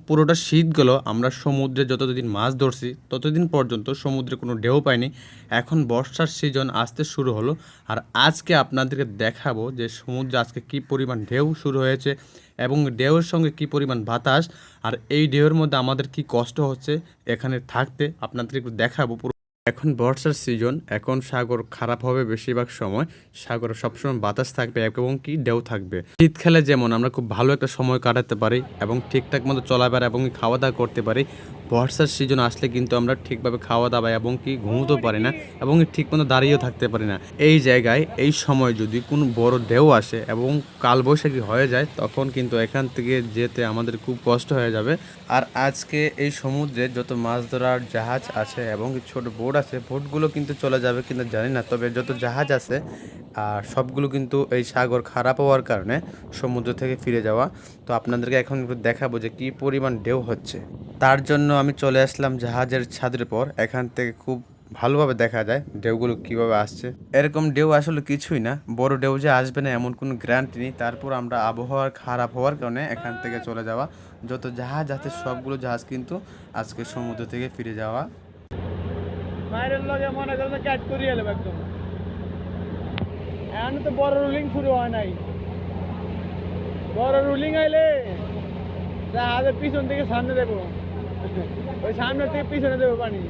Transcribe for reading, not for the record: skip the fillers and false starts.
পুরোটা শীত গেল আমরা সমুদ্রে যতদিন মাছ ধরছি ততদিন পর্যন্ত সমুদ্রে কোনো ঢেউ পাইনি। এখন বর্ষার সিজন আসতে শুরু হলো, আর আজকে আপনাদেরকে দেখাবো যে সমুদ্রে আজকে কী পরিমাণ ঢেউ শুরু হয়েছে এবং ঢেউয়ের সঙ্গে কী পরিমাণ বাতাস, আর এই ঢেউয়ের মধ্যে আমাদের কি কষ্ট হচ্ছে এখানে থাকতে আপনাদেরকে একটু দেখাবো। এখন বর্ষার সিজন, এখন সাগর খারাপ হবে বেশিরভাগ সময়, সাগরে সবসময় বাতাস থাকবে এবং কি ঢেউ থাকবে। শীতকালে যেমন আমরা খুব ভালো একটা সময় কাটাতে পারি এবং ঠিকঠাক মতো চলাফেরা এবং খাওয়া দাওয়া করতে পারি, বর্ষার সিজন আসলে কিন্তু আমরা ঠিকভাবে খাওয়া দাওয়া এবং কি ঘুমোতেও পারি না এবং ঠিক মতো দাঁড়িয়েও থাকতে পারি না। এই জায়গায় এই সময় যদি কোনো বড় ঢেউ আসে এবং কালবৈশাখী হয়ে যায় তখন কিন্তু এখান থেকে যেতে আমাদের খুব কষ্ট হয়ে যাবে। আর আজকে এই সমুদ্রে যত মাছ ধরার জাহাজ আছে এবং ছোট বোট আছে, বোটগুলো কিন্তু চলে যাবে কিন্তু জানি না, তবে যত জাহাজ আছে আর সবগুলো কিন্তু এই সাগর খারাপ হওয়ার কারণে সমুদ্র থেকে ফিরে যাওয়া। তো আপনাদেরকে এখন একটু দেখাবো যে কী পরিমাণ ঢেউ হচ্ছে। তার জন্য আমি চলে আসলাম জাহাজের ছাদের পর, এখান থেকে খুব ভালোভাবে দেখা যায় ঢেউগুলো কিভাবে আসছে। এরকম ঢেউ আসলে কিছুই না, বড় ঢেউ যে আসবে না এমন কোনো গ্যারান্টি নেই। তারপর আমরা আবহাওয়ার খারাপ হওয়ার কারণে এখান থেকে চলে যাওয়া। যত জাহাজ আছে সবগুলো জাহাজ কিন্তু আজকে সমুদ্র থেকে ফিরে যাওয়া। বাইরের লগে মনে করেন ক্যাট করিয়ে এলো একদম। এখন তো বড় রুলিং শুরু হয় নাই, বড় রুলিং আইলে জাহাজের পিছন থেকে সামনে দেবো, ওই সামনে থেকে পিছনে দেবো পানি।